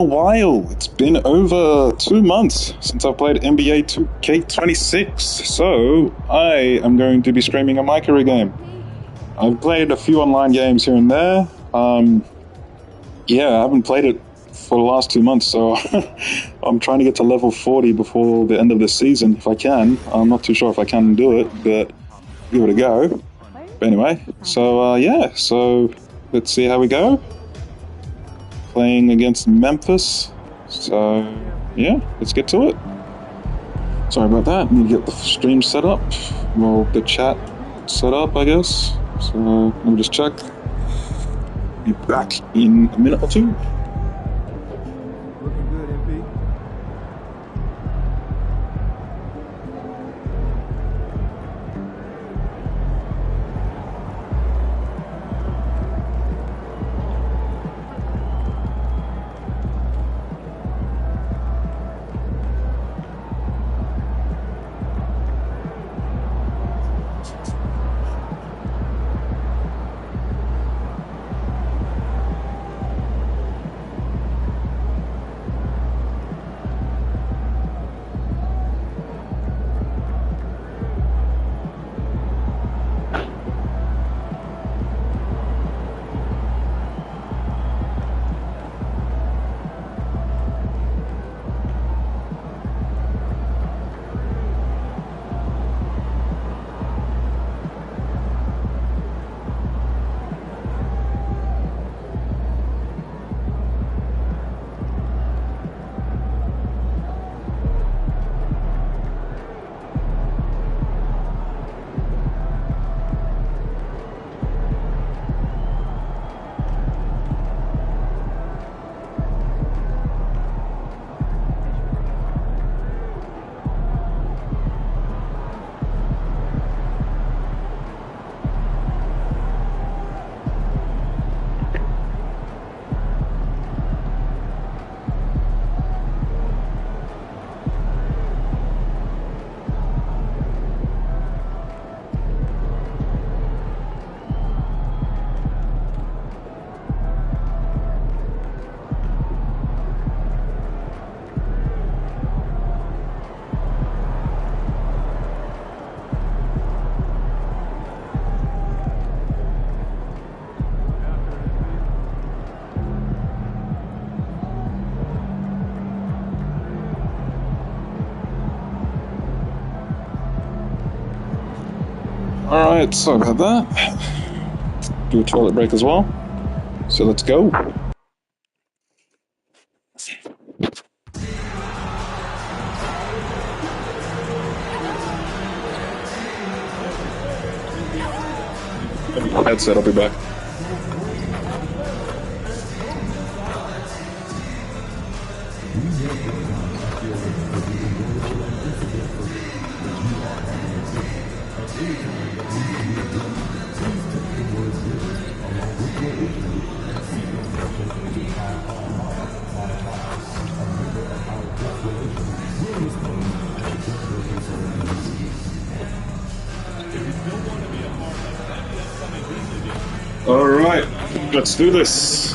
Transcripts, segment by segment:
A while. It's been over 2 months since I played NBA 2K26, so I am going to be streaming a MyCareer game. I've played a few online games here and there. I haven't played it for the last 2 months, so I'm trying to get to level 40 before the end of the season, if I can. I'm not too sure if I can do it, but give it a go. But anyway, so let's see how we go. Playing against Memphis, so yeah, let's get to it. Sorry about that, need to get the stream set up, well, the chat set up, I guess. So let me just check. Be back in a minute or two. Looking good, MP. Alright, sorry about that. Do a toilet break as well. So let's go. Headset, I'll be back. Alright, let's do this.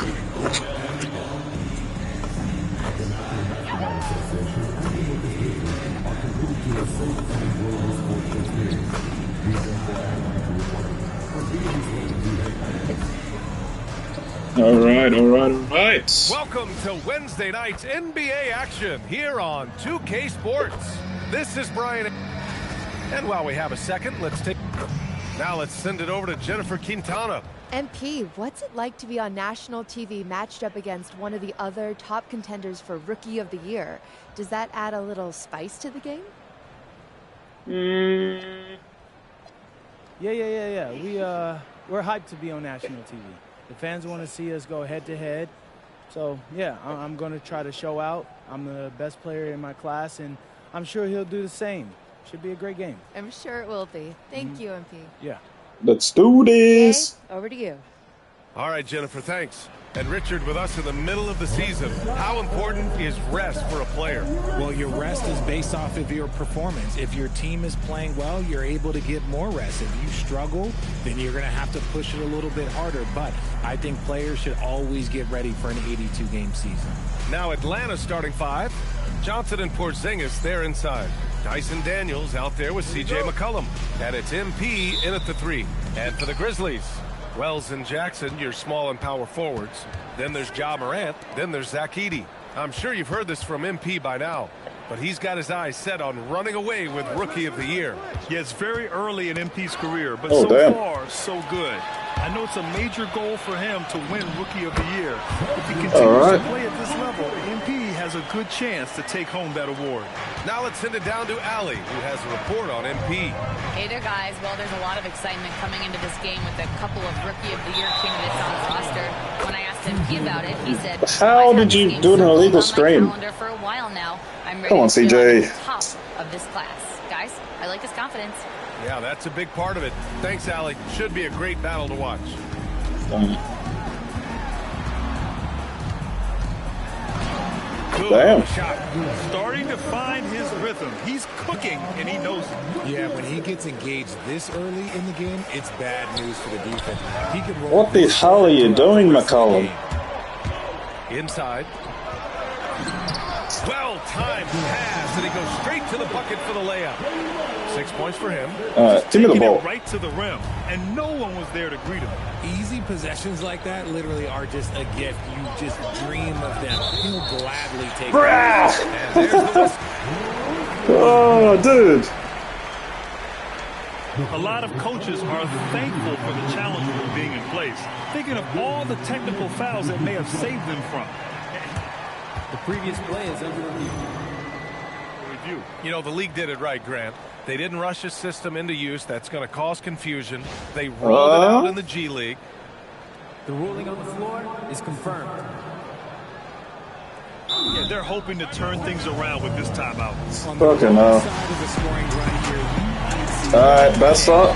Alright. Welcome to Wednesday night's NBA action here on 2K Sports. This is Brian. And while we have a second, let's send it over to Jennifer Quintana. MP, what's it like to be on national TV matched up against one of the other top contenders for Rookie of the Year? Does that add a little spice to the game? Yeah. We're hyped to be on national TV. The fans want to see us go head-to-head. So, yeah, I'm going to try to show out. I'm the best player in my class, and I'm sure he'll do the same. Should be a great game. I'm sure it will be. Thank you, MP. Yeah. Let's do this. Okay, over to you. All right, Jennifer, thanks. And Richard, with us in the middle of the season, how important is rest for a player? Well, your rest is based off of your performance. If your team is playing well, you're able to get more rest. If you struggle, then you're going to have to push it a little bit harder. But I think players should always get ready for an 82-game season. Now Atlanta's starting five. Johnson and Porzingis, they're inside. Dyson Daniels out there with C.J. McCollum. And it's MP in at the 3. And for the Grizzlies, Wells and Jackson, your small and power forwards. Then there's Ja Morant. Then there's Zach Edey. I'm sure you've heard this from MP by now, but he's got his eyes set on running away with Rookie of the Year. Yeah, it's very early in MP's career, but far, so good. I know it's a major goal for him to win Rookie of the Year. If he continues to play at this level, MP has a good chance to take home that award. Now let's send it down to Allie, who has a report on MP. Hey there, guys. Well, there's a lot of excitement coming into this game with a couple of Rookie of the Year candidates on the roster. When I asked MP about it, he said, "How did you do an illegal stream?" For a while now. I'm ready Come on, to be CJ. on the top of this class. Guys, I like his confidence. Yeah, that's a big part of it. Thanks, Allie. Should be a great battle to watch. Damn. Shot. Starting to find his rhythm. He's cooking, and he knows it. Yeah, when he gets engaged this early in the game, it's bad news for the defense. He could roll. What the hell are you doing, McCollum? Inside. Well-timed pass, and he goes straight to the bucket for the layup. 6 points for him. Give me the ball. Right to the rim, and no one was there to greet him. Easy possessions like that literally are just a gift. You just dream of them. He'll gladly take them. And there's the whistle. Oh, dude. A lot of coaches are thankful for the challenge rule being in place, thinking of all the technical fouls that may have saved them from. The previous play is under review. You know, the league did it right, Grant. They didn't rush a system into use. That's going to cause confusion. They rolled it out in the G League. The ruling on the floor is confirmed. Yeah, they're hoping to turn things around with this timeout. Fucking hell. Alright, best up.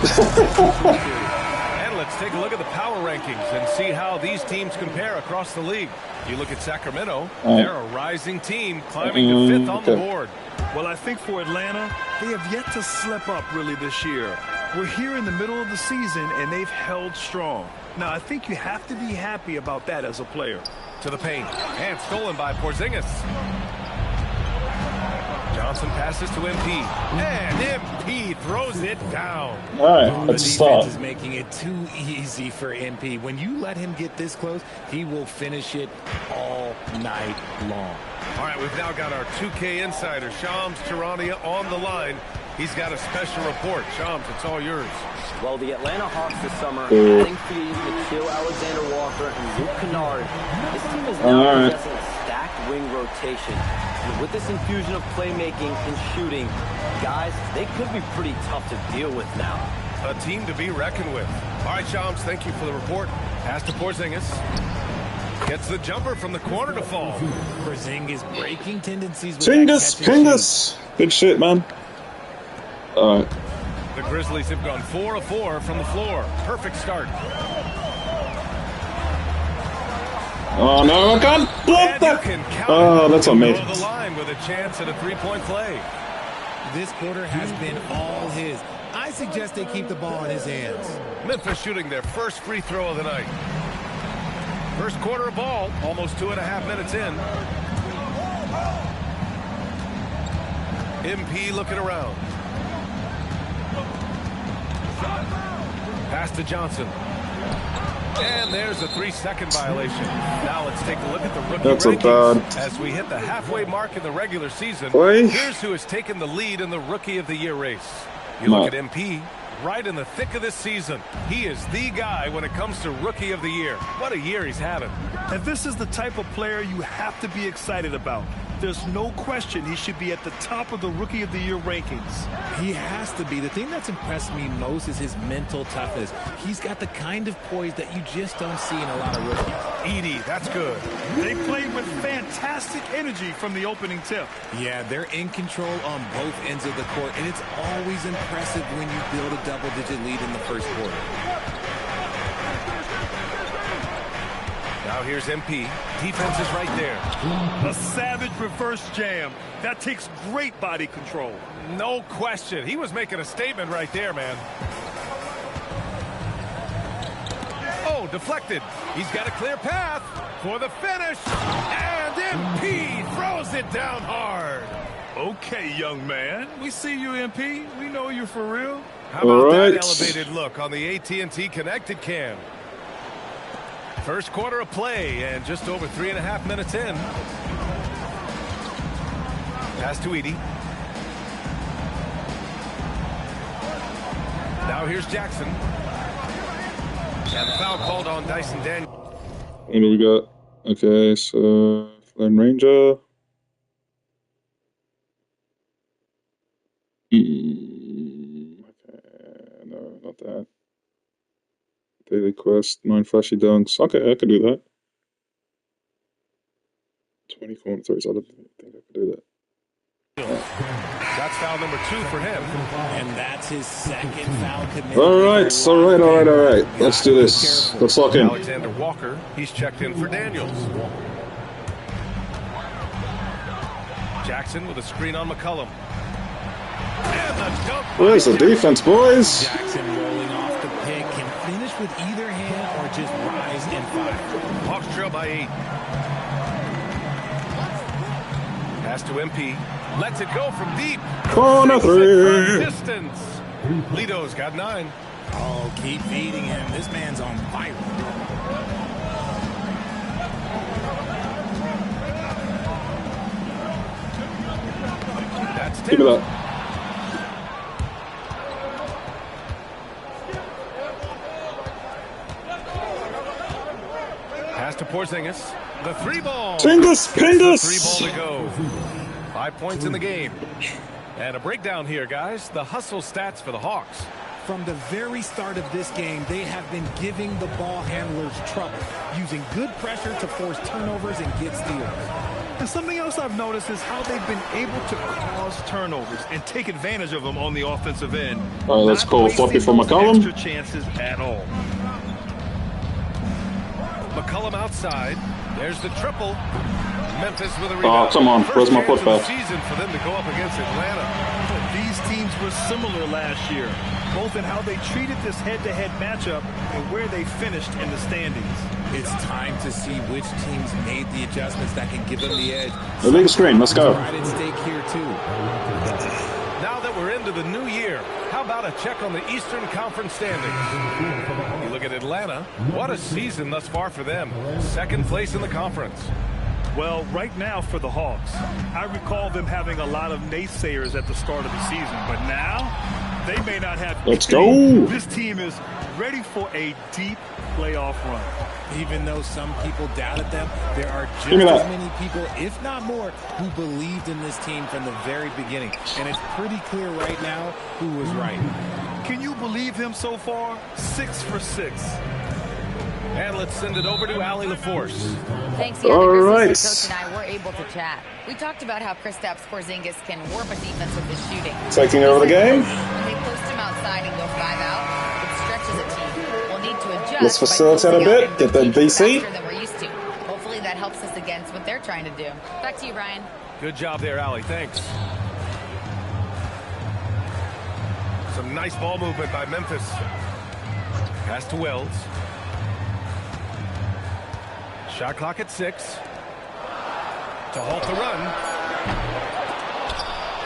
And let's take a look at the power rankings and see how these teams compare across the league. You look at Sacramento, they're a rising team climbing to 5th on the board. Well, I think for Atlanta, they have yet to slip up really this year. We're here in the middle of the season, and they've held strong. Now, I think you have to be happy about that as a player. To the paint, and stolen by Porzingis. Johnson passes to MP, and MP throws it down. All right, let's start. Is making it too easy for MP. When you let him get this close, he will finish it all night long. All right, we've now got our 2K insider, Shams Charania, on the line. He's got a special report. Shams, it's all yours. Well, the Atlanta Hawks this summer, adding fees Nikhil Alexander-Walker and Luke Kennard, this team is now possessing a stacked wing rotation. And with this infusion of playmaking and shooting, guys, they could be pretty tough to deal with now. A team to be reckoned with. All right, Shams, thank you for the report. Pass to Porzingis. Gets the jumper from the corner to fall. Porzingis breaking tendencies. Pingus. Good shit, man. All right. The Grizzlies have gone 4 of 4 from the floor. Perfect start. Oh, no, I can't block that. Oh, that's on me. The line with a chance at a three-point play. This quarter has been all his. I suggest they keep the ball in his hands. Memphis shooting their first free throw of the night. First quarter of ball, almost 2.5 minutes in. MP looking around. Pass to Johnson. And there's a 3-second violation. Now let's take a look at the rookie rankings. As we hit the halfway mark in the regular season, here's who has taken the lead in the Rookie of the Year race. You look at MP, right in the thick of this season. He is the guy when it comes to Rookie of the Year. What a year he's having. And this is the type of player you have to be excited about. There's no question he should be at the top of the Rookie of the Year rankings. He has to be. The thing that's impressed me most is his mental toughness. He's got the kind of poise that you just don't see in a lot of rookies. Edey, that's good. They played with fantastic energy from the opening tip. Yeah, they're in control on both ends of the court, and it's always impressive when you build a double-digit lead in the first quarter. Now Now here's MP. Defense is right there. A savage reverse jam. That takes great body control. No question. He was making a statement right there, man. Oh, deflected. He's got a clear path for the finish. And MP throws it down hard. Okay, young man. We see you, MP. We know you for real. How about that elevated look on the AT&T Connected Cam? First quarter of play and just over 3.5 minutes in. Pass to Edie. Now here's Jackson. And the foul called on Dyson Daniels. What do we got? Okay, so Lone Ranger. Okay, no, not that. Daily quest, 9 flashy dunks. Okay, I could do that. 24 and 3s. I don't think I could do that. That's foul number 2 for him. And that's his second foul commitment. All right. Let's do this. Let's lock in. Alexander Walker, he's checked in for Daniels. Jackson with a screen on McCollum. And the dunk. Where's the defense, boys? Jackson rolling off the pick can finish with either hand or just rise and fire. Hawks trail by 8. Pass to MP. Lets it go from deep. Corner 3. Distance. Lito's got 9. Oh, keep feeding him. This man's on fire. That's 10. Give me that. Pass to Porzingis. The 3-ball. Pingus. 3-ball to go. 5 points in the game. And a breakdown here, guys. The hustle stats for the Hawks. From the very start of this game, they have been giving the ball handlers trouble, using good pressure to force turnovers and get steals. And something else I've noticed is how they've been able to cause turnovers and take advantage of them on the offensive end. All right, let's call Floppy for McCollum. Extra chances at all. McCollum outside. There's the triple. Memphis with a rebound. Oh, come on. Where's my putback? Season for them to go up against Atlanta. These teams were similar last year, both in how they treated this head-to-head matchup and where they finished in the standings. It's time to see which teams made the adjustments that can give them the edge. The big screen. Let's go. Right at stake here too. Now that we're into the new year, how about a check on the Eastern Conference standings? You look at Atlanta. What a season thus far for them. Second place in the conference. Well, right now for the Hawks, I recall them having a lot of naysayers at the start of the season, but now they may not have. Let's go. This team is ready for a deep playoff run. Even though some people doubted them, there are just as many people, if not more, who believed in this team from the very beginning. And it's pretty clear right now who was right. Can you believe him so far? 6 for 6. And let's send it over to Allie LaForce. Thanks, All right. Coach and I were able to chat. We talked about how Kristaps Porzingis can warp a defense with his shooting. Taking over the game. When they post him outside and go 5 out, it stretches a team. We'll need to adjust. Let's facilitate a bit. Get that BC. Than we're used to. Hopefully that helps us against what they're trying to do. Back to you, Brian. Good job there, Allie. Thanks. Some nice ball movement by Memphis. Pass to Wells. Shot clock at 6. To halt the run.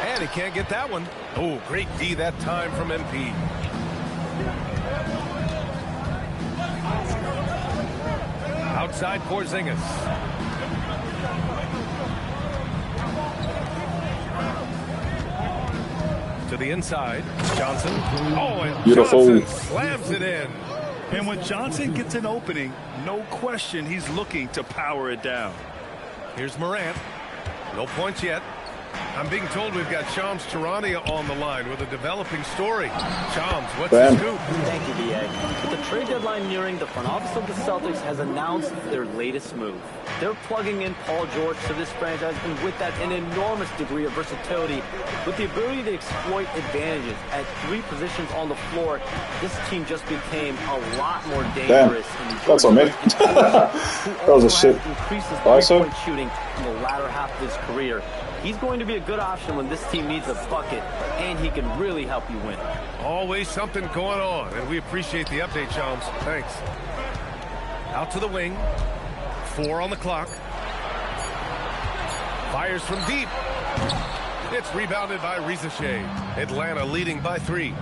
And he can't get that one. Oh, great D that time from MP. Outside Porzingis. To the inside. Johnson. Oh, and beautiful. Johnson slams it in. And when Johnson gets an opening, no question he's looking to power it down. Here's Morant. No points yet. I'm being told we've got Shams Charania on the line with a developing story. Shams, what's the scoop? Thank you, DA. With the trade deadline nearing, the front office of the Celtics has announced their latest move. They're plugging in Paul George to this franchise, and with that, an enormous degree of versatility. With the ability to exploit advantages at 3 positions on the floor, this team just became a lot more dangerous. That's on me. That was a shit. Increases three-point shooting in the latter half of his career. He's going to be a good option when this team needs a bucket, and he can really help you win. Always something going on, and we appreciate the update, Shams. Thanks. Out to the wing. 4 on the clock. Fires from deep. It's rebounded by Rizache. Atlanta leading by 3.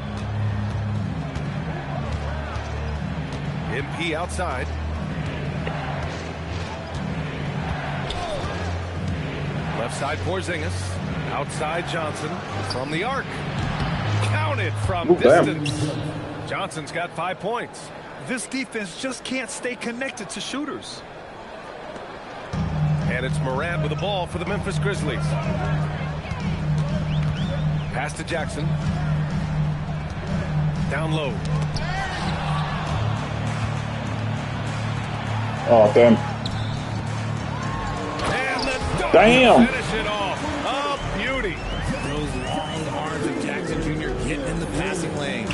MP outside. Left side Porzingis. Outside Johnson from the arc. Counted from distance. Johnson's got 5 points. This defense just can't stay connected to shooters. And it's Morant with the ball for the Memphis Grizzlies. Pass to Jackson. Down low. Oh, damn. And the damn. Finish it off. A beauty. Those long arms of Jackson Jr. getting in the passing lanes.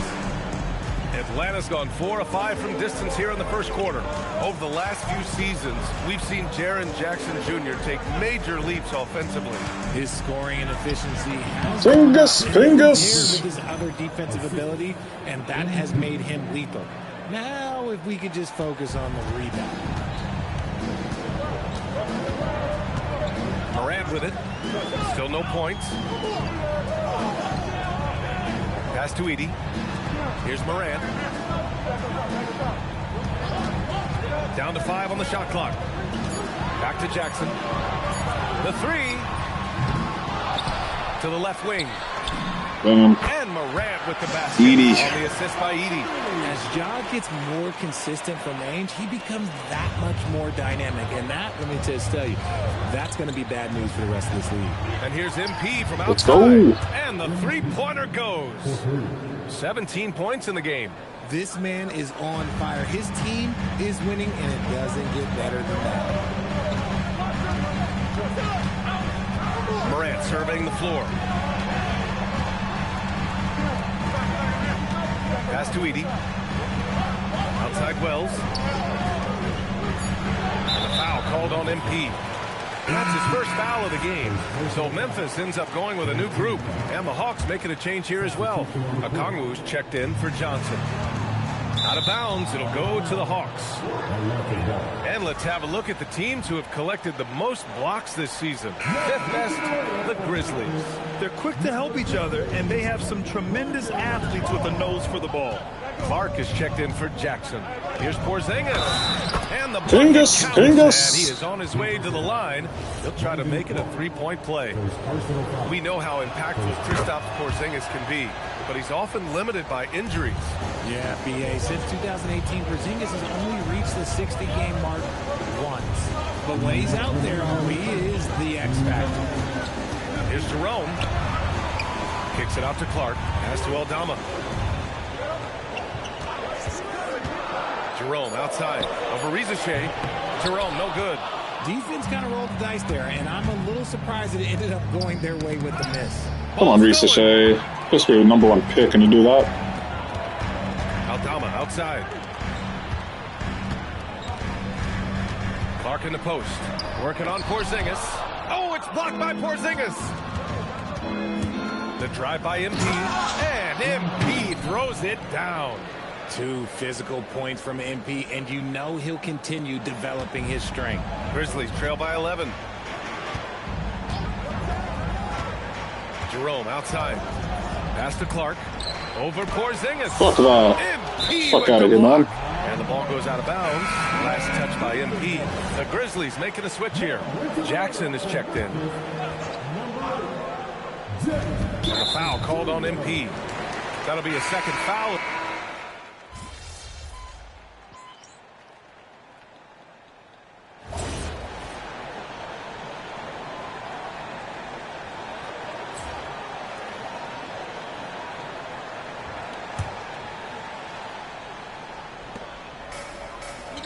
Atlanta's gone 4 of 5 from distance here in the first quarter. Over the last few seasons, we've seen Jaren Jackson Jr. take major leaps offensively. His scoring and efficiency has Fingers. with his other defensive ability, and that has made him lethal. Now, if we could just focus on the rebound. Morant with it. Still no points. Pass to Edey. Here's Morant. Down to 5 on the shot clock. Back to Jackson. The 3. To the left wing. Boom. And Morant with the basket. Edey. On the assist by Edey. As Ja gets more consistent from range, he becomes that much more dynamic. And that, let me just tell you, that's going to be bad news for the rest of this league. And here's MP from outside. Let's go. And the 3-pointer goes. 17 points in the game. This man is on fire. His team is winning, and it doesn't get better than that. Morant surveying the floor. Pass to Edey. Outside Wells. And a foul called on MP. That's his first foul of the game. So Memphis ends up going with a new group. And the Hawks making a change here as well. Okongwu's checked in for Johnson. Out of bounds, it'll go to the Hawks. And let's have a look at the teams who have collected the most blocks this season. 5th best, the Grizzlies. They're quick to help each other, and they have some tremendous athletes with a nose for the ball. Clark is checked in for Jackson. Here's Porzingis. And the Fingers. And he is on his way to the line. He'll try to make it a 3-point play. We know how impactful Kristaps Porzingis can be, but he's often limited by injuries. Yeah, BA, since 2018, Porzingis has only reached the 60-game mark once. But when he's out there, he is the X factor. Here's Jerome. Kicks it out to Clark. Pass to Aldama. Jerome outside. Over Rizache. Jerome, no good. Defense kind of rolled the dice there, and I'm a little surprised that it ended up going their way with the miss. Come on, Rizache. Supposed to be the #1 pick, and you do that? Aldama outside. Clark in the post. Working on Porzingis. Oh, it's blocked by Porzingis. The drive by MP. And MP throws it down. 2 physical points from MP, and you know he'll continue developing his strength. Grizzlies trail by 11. Jerome outside. Pass to Clark. Over Porzingis. Fuck that. MP Fuck with out the of here, block. man. And the ball goes out of bounds. Last touch by MP. The Grizzlies making a switch here. Jackson is checked in. And a foul called on MP. That'll be a second foul.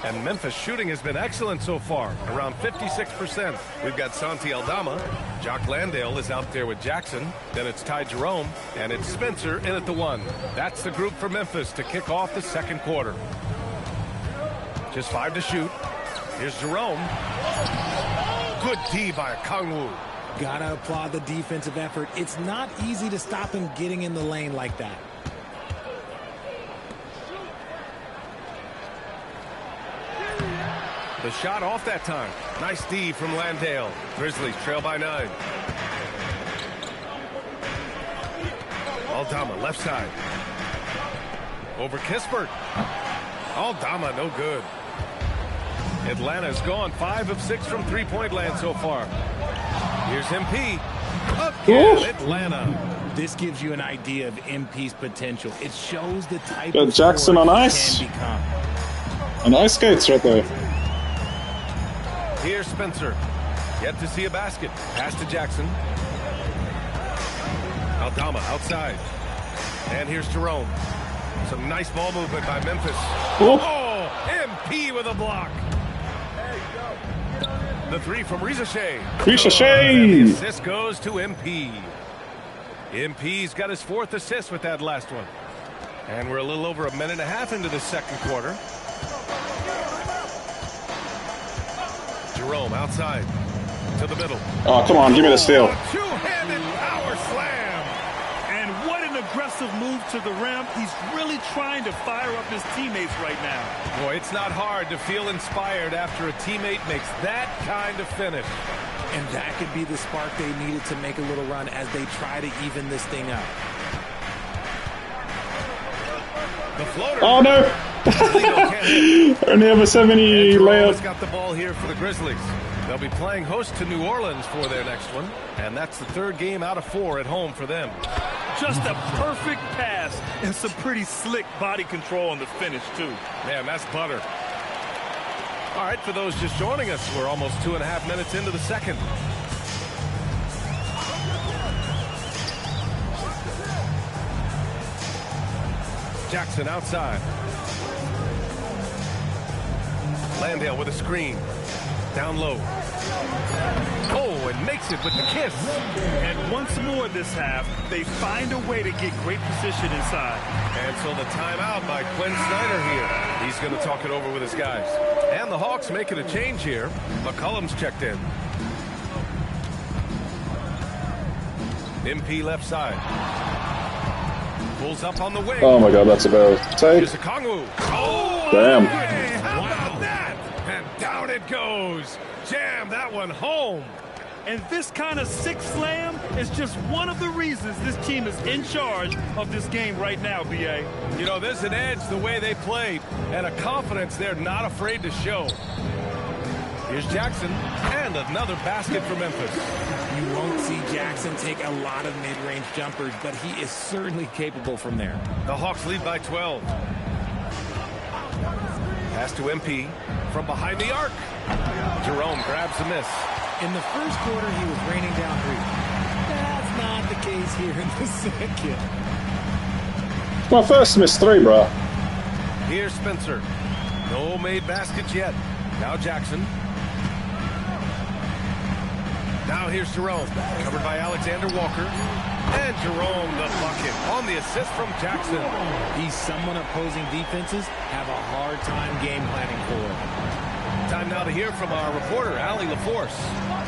And Memphis shooting has been excellent so far, around 56%. We've got Santi Aldama. Jock Landale is out there with Jackson. Then it's Ty Jerome, and it's Spencer in at the 1. That's the group for Memphis to kick off the second quarter. Just 5 to shoot. Here's Jerome. Good D by Kangwoo. Gotta applaud the defensive effort. It's not easy to stop him getting in the lane like that. The shot off that time. Nice D from Landale. Grizzlies trail by 9. Aldama, left side. Over Kispert. Aldama, no good. Atlanta's gone 5 of 6 from three-point land so far. Here's MP. Again, Atlanta. This gives you an idea of MP's potential. It shows the type of Jackson on ice. On ice skates right there. Here's Spencer. Yet to see a basket. Pass to Jackson. Aldama outside. And here's Jerome. Some nice ball movement by Memphis. Oh, MP with a block. The 3 from Ricochet. Ricochet. The assist goes to MP. MP's got his 4th assist with that last one. And we're a little over a minute and a half into the second quarter. Jerome outside to the middle. Oh, come on, give me the steal. Two-handed power slam. And what an aggressive move to the rim. He's really trying to fire up his teammates right now. Boy, it's not hard to feel inspired after a teammate makes that kind of finish. And that could be the spark they needed to make a little run as they try to even this thing up. The floater. Oh, no. Only have a 70 layup. Got the ball here for the Grizzlies. They'll be playing host to New Orleans for their next one, and that's the 3rd game out of 4 at home for them. Just a perfect pass and some pretty slick body control on the finish, too. Man, that's butter. All right, for those just joining us, we're almost 2.5 minutes into the second. Jackson outside. Landale with a screen. Down low. Oh, and makes it with the kiss. And once more this half, they find a way to get great position inside. And so the timeout by Quinn Snyder here. He's going to talk it over with his guys. And the Hawks making a change here. McCollum's checked in. MP left side. Pulls up on the wing. Oh my God, that's a bad take. Here's a Kangwoo. Oh, damn. How about that? And down it goes. Jam that one home. And this kind of sick slam is just one of the reasons this team is in charge of this game right now, B.A. You know, there's an edge the way they played and a confidence they're not afraid to show. Here's Jackson, and another basket for Memphis. You won't see Jackson take a lot of mid-range jumpers, but he is certainly capable from there. The Hawks lead by 12. Pass to MP from behind the arc. Jerome grabs a miss. In the first quarter, he was raining down 3. That's not the case here in the second. My first missed 3, bro. Here's Spencer. No made baskets yet. Now Jackson. Now here's Jerome. Covered by Alexander Walker. And Jerome the bucket on the assist from Jackson. He's someone opposing defenses have a hard time game planning for. Time now to hear from our reporter, Allie LaForce.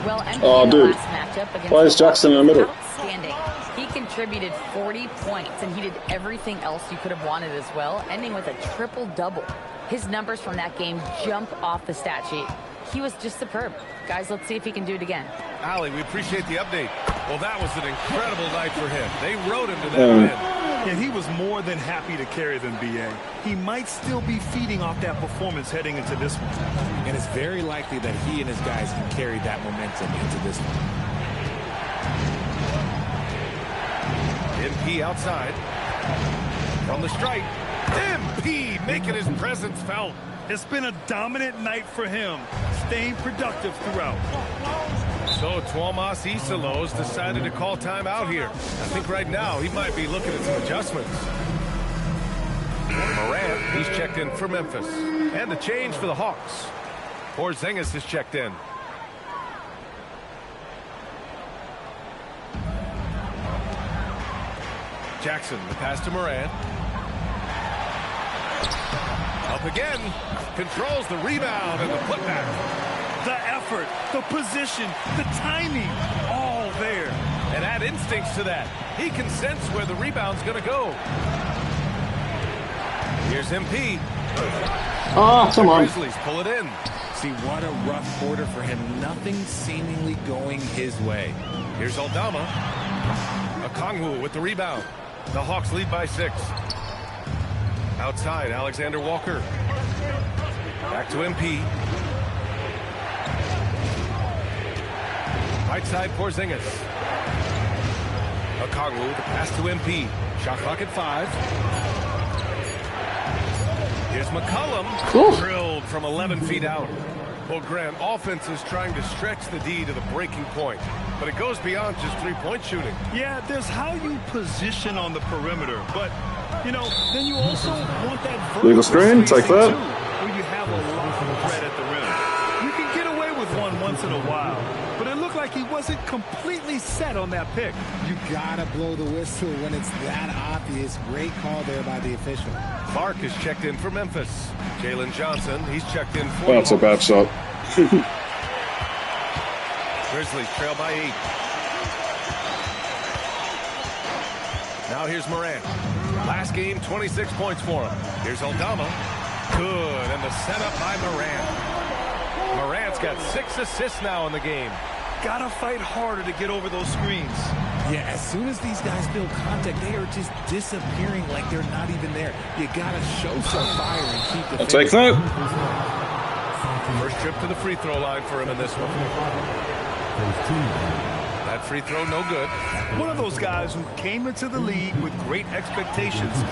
Well, MP in the last matchup against why is Jackson in the middle? Outstanding. He contributed 40 points, and he did everything else you could have wanted as well, ending with a triple-double. His numbers from that game jump off the stat sheet. He was just superb. Guys, let's see if he can do it again. Allie, we appreciate the update. Well, that was an incredible night for him. They rode him to that win. And he was more than happy to carry them, B.A. He might still be feeding off that performance heading into this one. And it's very likely that he and his guys can carry that momentum into this one. MP outside. From the stripe. MP making his presence felt. It's been a dominant night for him, staying productive throughout. So Tuomas Isalos decided to call timeout here. I think right now he might be looking at some adjustments. Morant, he's checked in for Memphis. And a change for the Hawks. Porzingis is checked in. Jackson, the pass to Morant. Up again. Controls the rebound and the putback. The effort, the position, the timing, all there. And add instincts to that. He can sense where the rebound's going to go. Here's MP. Ah, come on. Grizzlies pull it in. See, what a rough quarter for him. Nothing seemingly going his way. Here's Aldama. Okongwu with the rebound. The Hawks lead by 6. Outside, Alexander Walker. Back to MP. Right side, Porzingis. Okongwu, the pass to MP. Shot clock at 5. Here's McCollum. Drilled from 11 feet out. Well, Grant, offense is trying to stretch the D to the breaking point, but it goes beyond just three-point shooting. Yeah, there's how you position on the perimeter, but, you know, then you also want that leave a screen, take that. too, where you have a lot of threat at the rim. You can get away with one once in a while, but it looked like he wasn't completely set on that pick. You gotta blow the whistle when it's that obvious. Great call there by the official. Clark is checked in for Memphis. Jalen Johnson, he's checked in for... That's a bad shot. Grizzlies trail by 8. Now here's Morant. Last game, 26 points for him. Here's Aldama. Good, and the setup by Morant. Morant's got 6 assists now in the game. Gotta fight harder to get over those screens. Yeah, as soon as these guys feel contact, they are just disappearing like they're not even there. You gotta show some fire and keep the... I'll take that. First trip to the free throw line for him in this one. That free throw, no good. One of those guys who came into the league with great expectations.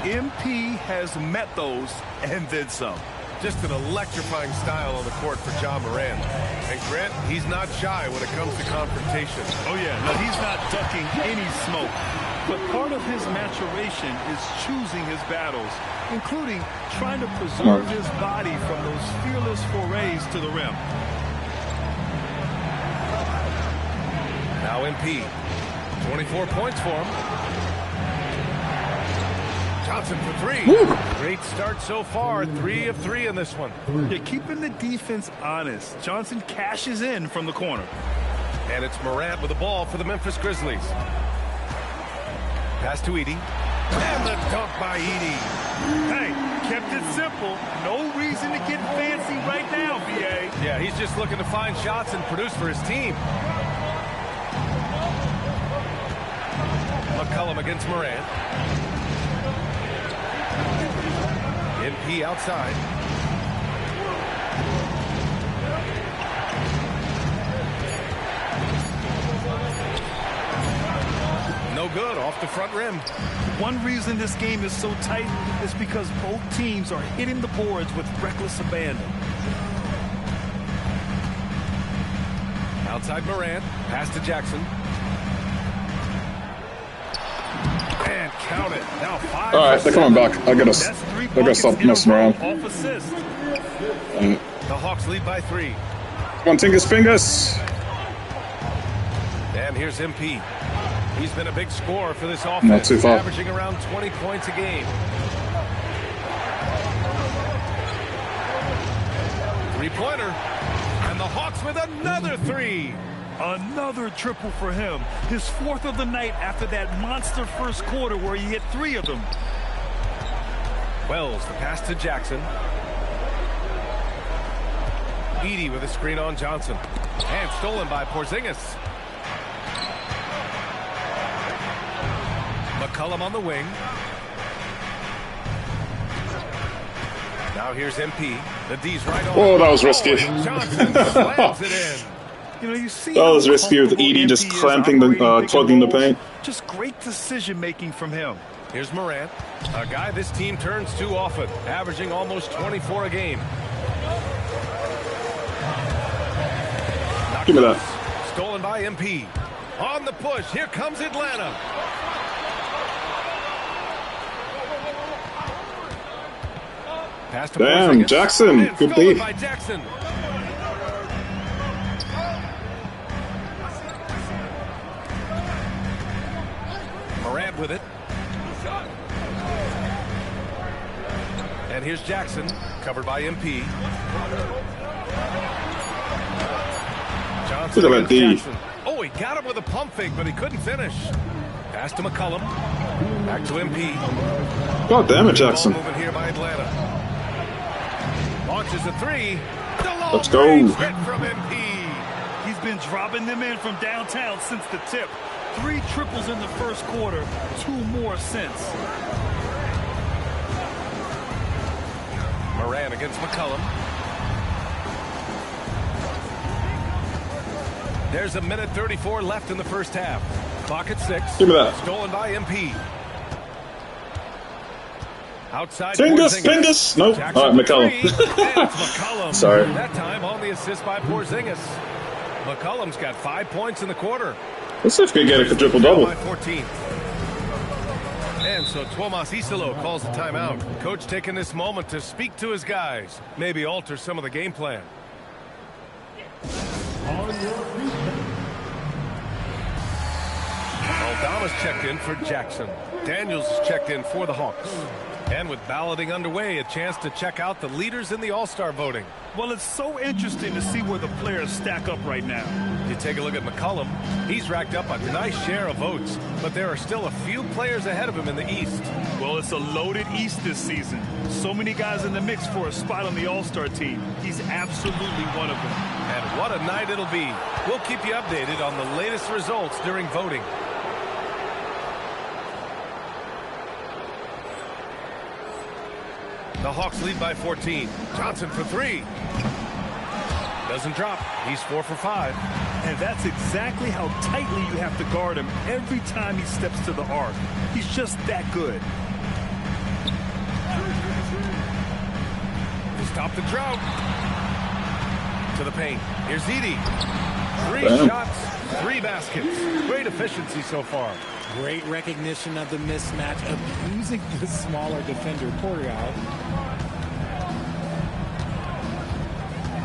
MP has met those and then some. Just an electrifying style on the court for John Morant. And Grant, he's not shy when it comes to confrontation. Oh yeah, no, he's not ducking any smoke. But part of his maturation is choosing his battles, including trying to preserve his body from those fearless forays to the rim. Now MP. 24 points for him. Johnson for 3. Woo. Great start so far. 3 of 3 in this one. You're keeping the defense honest. Johnson cashes in from the corner. And it's Morant with the ball for the Memphis Grizzlies. Pass to Edey. And the dunk by Edey. Hey, kept it simple. No reason to get fancy right now, BA. Yeah, he's just looking to find shots and produce for his team. McCollum against Morant. MP outside. No good, off the front rim. One reason this game is so tight is because both teams are hitting the boards with reckless abandon. Outside Morant, pass to Jackson. And count it. Now 5. All right, they're coming back. I gotta stop messing around. The Hawks lead by 3. Come on, Tingus Fingers. And here's MP. He's been a big scorer for this offense. Not too far. Averaging around 20 points a game. 3-pointer. And the Hawks with another 3. Another triple for him. His 4th of the night after that monster first quarter where he hit 3 of them. Wells, the pass to Jackson. Edey with a screen on Johnson. And stolen by Porzingis. McCollum on the wing. Now here's MP. The D's right on. Oh, that was risky. Johnson slams it in. You know, you see that was risky with Edey just clamping the, clogging the paint. Just great decision-making from him. Here's Morant, a guy this team turns to often, averaging almost 24 a game. Give me that. Stolen by MP. On the push, here comes Atlanta. Damn, Jackson. Good beat. By Jackson. Morant with it. And here's Jackson, covered by MP. Johnson Look at that D. Jackson. Oh, he got him with a pump fake, but he couldn't finish. Pass to McCollum. Back to MP. God damn it, Jackson. Ball moving here by Atlanta. Launches a three. Let's go. Hit from MP. He's been dropping them in from downtown since the tip. 3 triples in the first quarter, 2 more since. Moran against McCollum. There's a minute 34 left in the first half. Clock at 6. Give me that. Stolen by MP. Outside. Fingers. Nope. Jackson All right, McCollum. and it's McCollum. Sorry. That time on the assist by Porzingis. McCollum's got 5 points in the quarter. Let's see if we can get a triple-double. By 14. And so Tomas Isalo calls the timeout. Coach taking this moment to speak to his guys. Maybe alter some of the game plan. Aldama's checked in for Jackson. Daniels is checked in for the Hawks. And with balloting underway, a chance to check out the leaders in the All-Star voting. Well, it's so interesting to see where the players stack up right now. You take a look at McCollum. He's racked up a nice share of votes, but there are still a few players ahead of him in the East. Well, it's a loaded East this season. So many guys in the mix for a spot on the All-Star team. He's absolutely one of them. And what a night it'll be. We'll keep you updated on the latest results during voting. The Hawks lead by 14. Johnson for 3. Doesn't drop. He's 4 for 5. And that's exactly how tightly you have to guard him every time he steps to the arc. He's just that good. Stop the drought. To the paint. Here's Edey. 3 shots, 3 baskets. Great efficiency so far. Great recognition of the mismatch, abusing the smaller defender, Porter.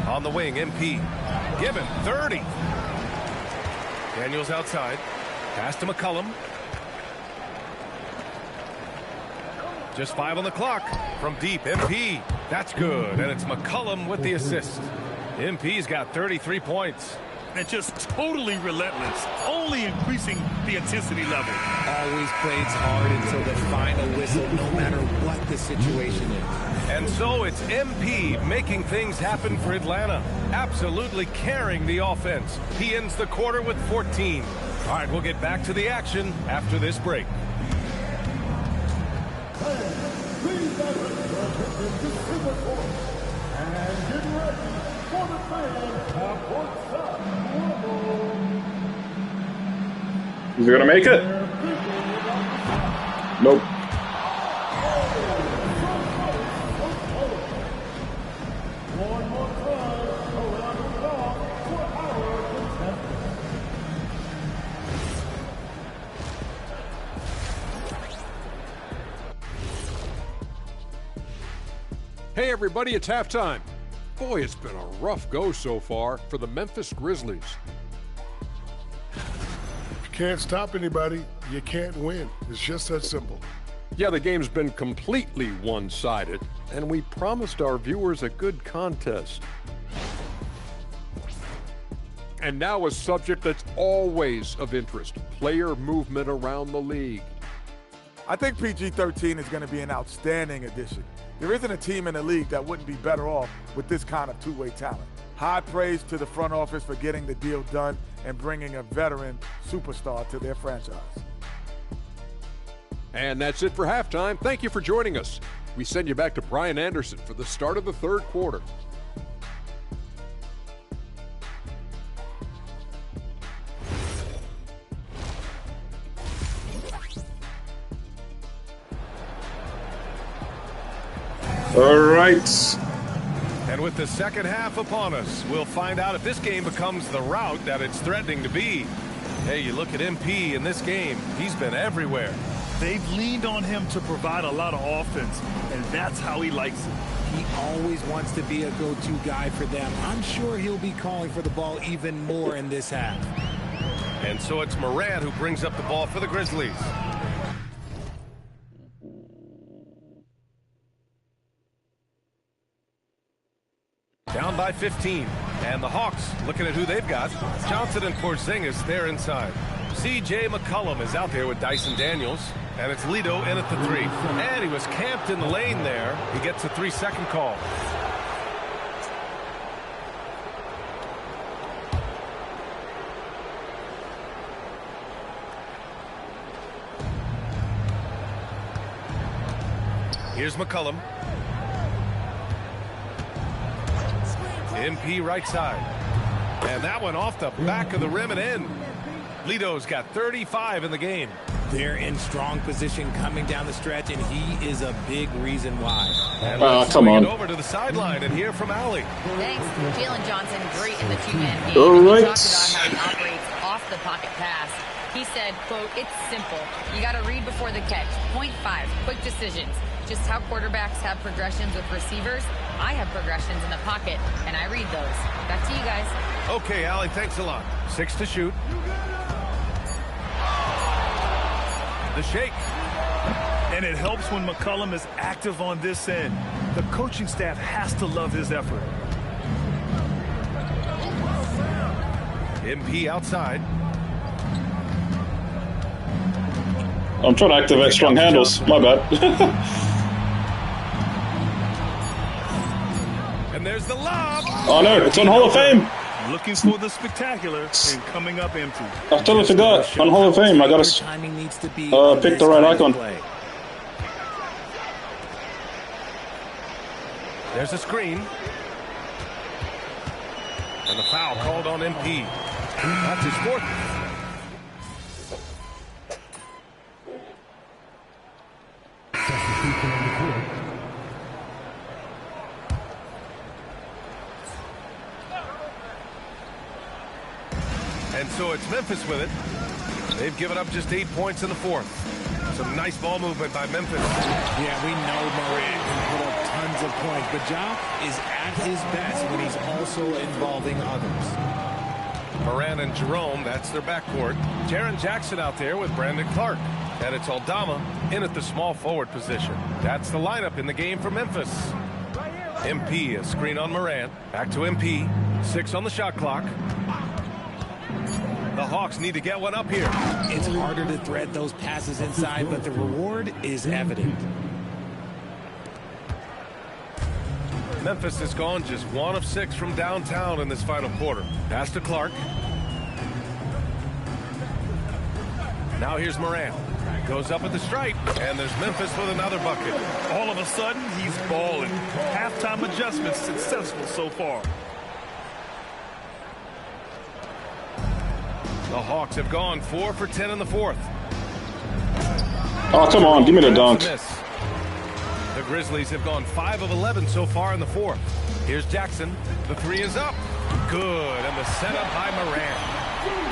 On the wing, MP. Given 30. Daniels outside. Pass to McCollum. Just 5 on the clock. From deep, MP. That's good. And it's McCollum with the assist. MP's got 33 points. And just totally relentless, only increasing the intensity level. Always plays hard until the final whistle, no matter what the situation is. And so it's MP making things happen for Atlanta, absolutely carrying the offense. He ends the quarter with 14. All right, we'll get back to the action after this break. Is he gonna make it? Nope. Hey everybody, it's halftime. Boy, it's been a rough go so far for the Memphis Grizzlies. Can't stop anybody, you can't win. It's just that simple. Yeah, the game's been completely one-sided, and we promised our viewers a good contest. And now a subject that's always of interest, player movement around the league. I think PG-13 is going to be an outstanding addition. There isn't a team in the league that wouldn't be better off with this kind of two-way talent. High praise to the front office for getting the deal done and bringing a veteran superstar to their franchise. And that's it for halftime. Thank you for joining us. We send you back to Brian Anderson for the start of the third quarter. All right. And with the second half upon us, we'll find out if this game becomes the rout that it's threatening to be. Hey, you look at MP in this game, he's been everywhere. They've leaned on him to provide a lot of offense, and that's how he likes it. He always wants to be a go-to guy for them. I'm sure he'll be calling for the ball even more in this half. And so it's Morant who brings up the ball for the Grizzlies. Down by 15. And the Hawks looking at who they've got. Johnson and Porzingis, they're inside. C.J. McCollum is out there with Dyson Daniels. And it's Lito in at the 3. And he was camped in the lane there. He gets a 3-second call. Here's McCollum. MP right side. And that one off the back of the rim and in. Lito's got 35 in the game. They're in strong position coming down the stretch, and he is a big reason why. And let's come on. over to the sideline and hear from Allie. Thanks. Jalen Johnson, great in the two-man game. All right. He talked about how he operates off the pocket pass. He said, quote, "It's simple. You got to read before the catch. Point 5, quick decisions. Just how quarterbacks have progressions with receivers, I have progressions in the pocket, and I read those." Back to you guys. Okay, Allie, thanks a lot. 6 to shoot. The shake. And it helps when McCollum is active on this end. The coaching staff has to love his effort. MP outside. I'm trying to activate strong handles. My bad. And there's the lob. Oh no, it's on Hall of Fame. Looking for the spectacular and coming up empty. I totally forgot. On Hall of Fame, I gotta pick the right icon. There's a screen. And the foul called on MP. That's his 4th. And so it's Memphis with it. They've given up just 8 points in the 4th. Some nice ball movement by Memphis. Yeah, we know Morant can put up tons of points, but Ja is at his best when he's also involving others. Morant and Jerome, that's their backcourt. Jaren Jackson out there with Brandon Clark. And it's Aldama in at the small forward position. That's the lineup in the game for Memphis. MP, a screen on Morant. Back to MP. 6 on the shot clock. The Hawks need to get one up here. It's harder to thread those passes inside, but the reward is evident. Memphis has gone just 1 of 6 from downtown in this final quarter. Pass to Clark. Now here's Morant. Goes up at the stripe, and there's Memphis with another bucket. All of a sudden, he's balling. Halftime adjustments successful so far. The Hawks have gone 4 for 10 in the 4th. Oh, come on, give me the dunk. The Grizzlies have gone 5 of 11 so far in the 4th. Here's Jackson. The 3 is up. Good, and the setup by Morant.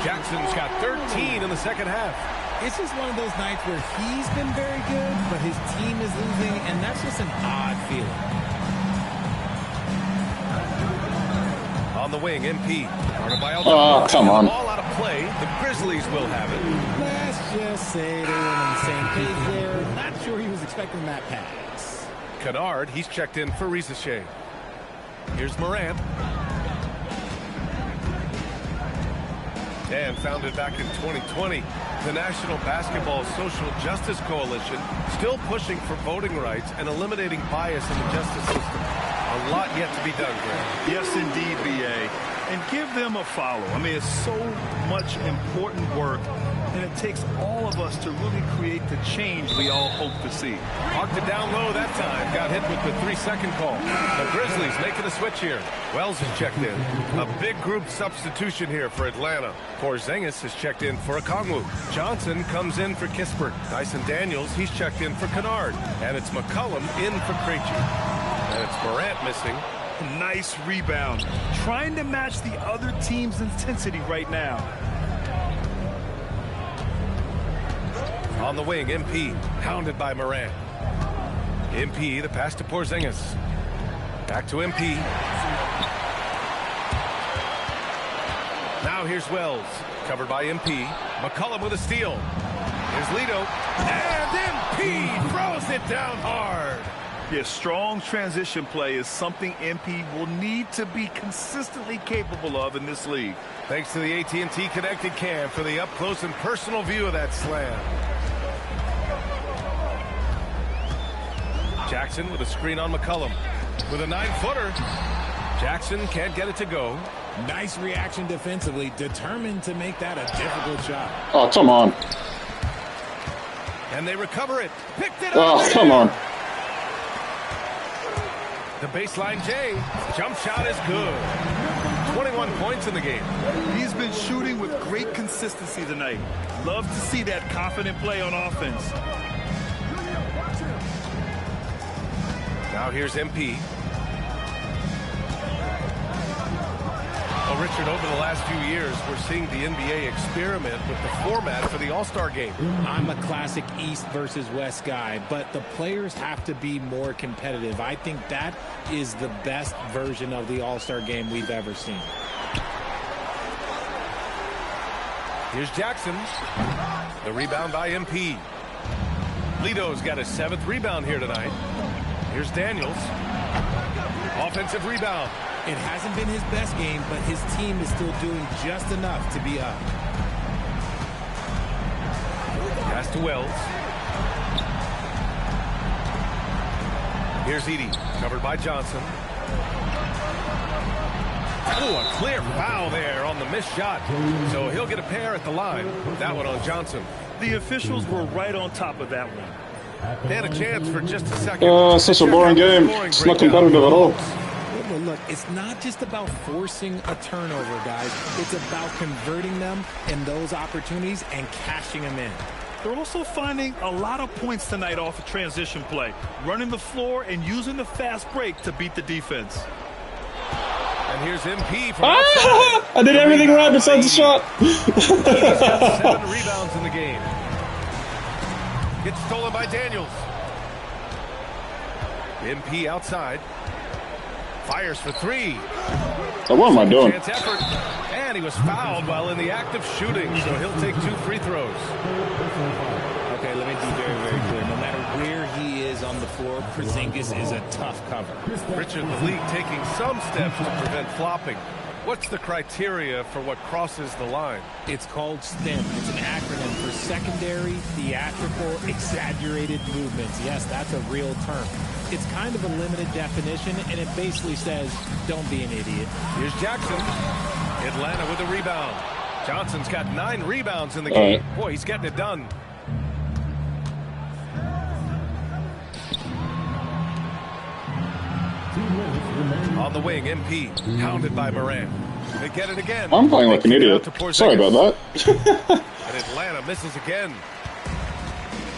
Jackson's got 13 in the second half. It's just one of those nights where he's been very good, but his team is losing, and that's just an odd feeling. On the wing, MP. Oh, come on. Ball out of play. The Grizzlies will have it. Let's just say they were on the same page there. Not sure he was expecting that pass. Kennard, he's checked in for Rizachet. Here's Morant. And founded back in 2020, the National Basketball Social Justice Coalition still pushing for voting rights and eliminating bias in the justice system. A lot yet to be done, Greg. Yes, indeed, BA. And give them a follow. I mean, it's so much important work, and it takes all of us to really create the change we all hope to see. Marked it down low that time. Got hit with the 3-second call. The Grizzlies making a switch here. Wells is checked in. A big group substitution here for Atlanta. Porzingis is checked in for Okongwu. Johnson comes in for Kispert. Dyson Daniels, he's checked in for Kennard. And it's McCollum in for Krejci. And it's Morant missing. Nice rebound. Trying to match the other team's intensity right now. On the wing, MP, hounded by Morant. MP, the pass to Porzingis. Back to MP. Now here's Wells. Covered by MP. McCollum with a steal. Here's Lito. And MP throws it down hard. Yeah, strong transition play is something MP will need to be consistently capable of in this league. Thanks to the AT&T Connected Cam for the up-close and personal view of that slam. Jackson with a screen on McCollum. With a 9-footer. Jackson can't get it to go. Nice reaction defensively. Determined to make that a difficult shot. Oh, come on. And they recover it. Picked it up. Oh, come on. The baseline J. Jump shot is good. 21 points in the game. He's been shooting with great consistency tonight. Love to see that confident play on offense. Now here's MP. Well, Richard, over the last few years, we're seeing the NBA experiment with the format for the All-Star game. I'm a classic East versus West guy, but the players have to be more competitive. I think that is the best version of the All-Star game we've ever seen. Here's Jackson. The rebound by MP. Lito's got his 7th rebound here tonight. Here's Daniels. Offensive rebound. It hasn't been his best game, but his team is still doing just enough to be up. Pass to Wells. Here's Edey, covered by Johnson. Oh, a clear foul there on the missed shot. So he'll get a pair at the line. That one on Johnson. The officials were right on top of that one. They had a chance for just a second. Such a boring game. It's not competitive at all. Well, look, it's not just about forcing a turnover, guys. It's about converting them in those opportunities and cashing them in. They're also finding a lot of points tonight off of transition play, running the floor and using the fast break to beat the defense. And here's MP from outside. I did everything right besides the shot. He's got 7 rebounds in the game. Gets stolen by Daniels. MP outside. Fires for 3. What am I doing? Chance effort. And he was fouled while in the act of shooting, so he'll take 2 free throws. Okay, let me be very, very clear. No matter where he is on the floor, Porzingis is a tough cover. Richard, the league taking some steps to prevent flopping. What's the criteria for what crosses the line? It's called STEM. It's an acronym for secondary, theatrical, exaggerated movements. Yes, that's a real term. It's kind of a limited definition, and it basically says, don't be an idiot. Here's Jackson. Atlanta with a rebound. Johnson's got 9 rebounds in the game. Boy, he's getting it done. On the wing, MP, pounded by Moran. They get it again. I'm playing like an idiot. Sorry about that. And Atlanta misses again.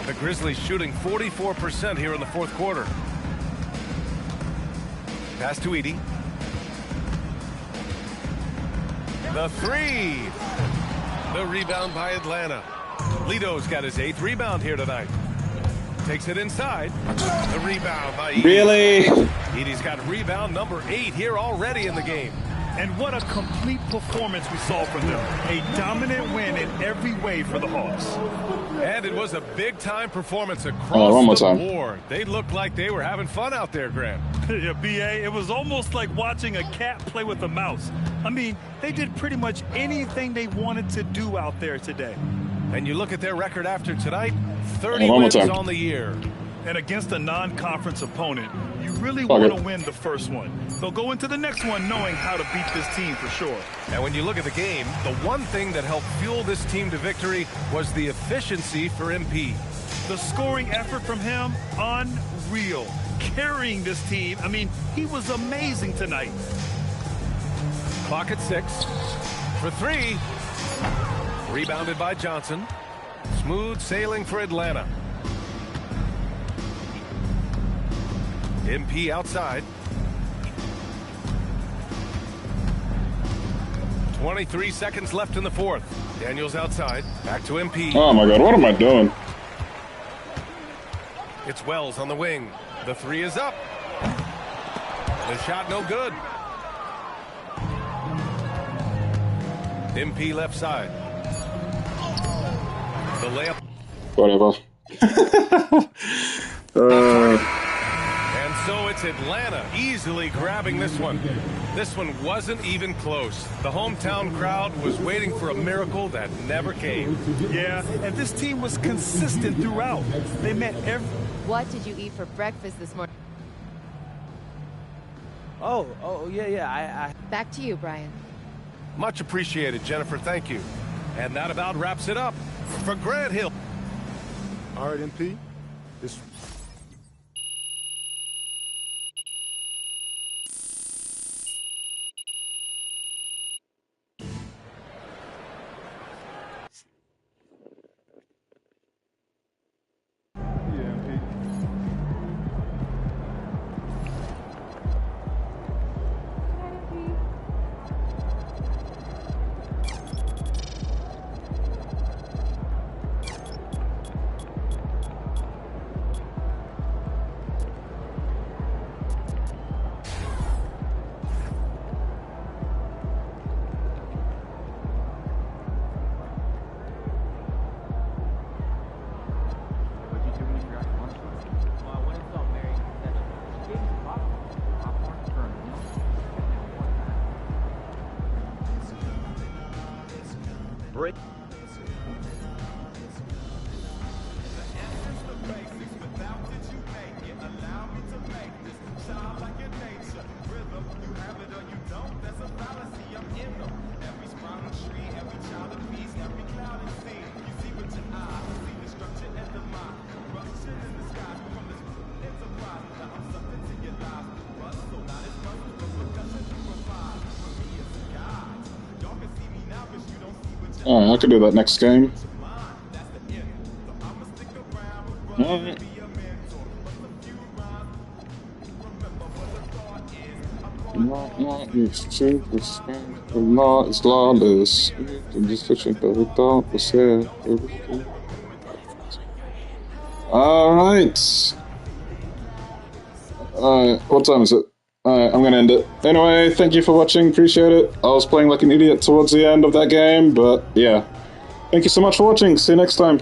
The Grizzlies shooting 44% here in the 4th quarter. Pass to Edey. The 3. The rebound by Atlanta. Lito's got his 8th rebound here tonight. Takes it inside. The rebound by Edey. Really? Edey's got rebound number 8 here already in the game. And what a complete performance we saw from them. A dominant win in every way for the Hawks. And it was a big-time performance across the board. They looked like they were having fun out there, Graham. Yeah, B.A., it was almost like watching a cat play with a mouse. I mean, they did pretty much anything they wanted to do out there today. And you look at their record after tonight, 30 wins on the year. And against a non-conference opponent, you really want to win the first one. They'll go into the next one knowing how to beat this team for sure. And when you look at the game, the one thing that helped fuel this team to victory was the efficiency for MP. The scoring effort from him, unreal. Carrying this team, I mean, he was amazing tonight. Clock at 6. For 3. Rebounded by Johnson. Smooth sailing for Atlanta. MP outside. 23 seconds left in the 4th. Daniels outside. Back to MP. Oh my God, what am I doing? It's Wells on the wing. The 3 is up. The shot no good. MP left side. The layup. Whatever. And so it's Atlanta easily grabbing this one. This one wasn't even close. The hometown crowd was waiting for a miracle that never came. Yeah, and this team was consistent throughout. They met every... What did you eat for breakfast this morning? Yeah. Back to you, Brian. Much appreciated, Jennifer. Thank you. And that about wraps it up for Grant Hill. All right, MP. This... Break. Oh, I could do that next game. Alright. Alright. What time is it? Alright, I'm gonna end it. Anyway, thank you for watching, appreciate it. I was playing like an idiot towards the end of that game, but yeah. Thank you so much for watching, see you next time.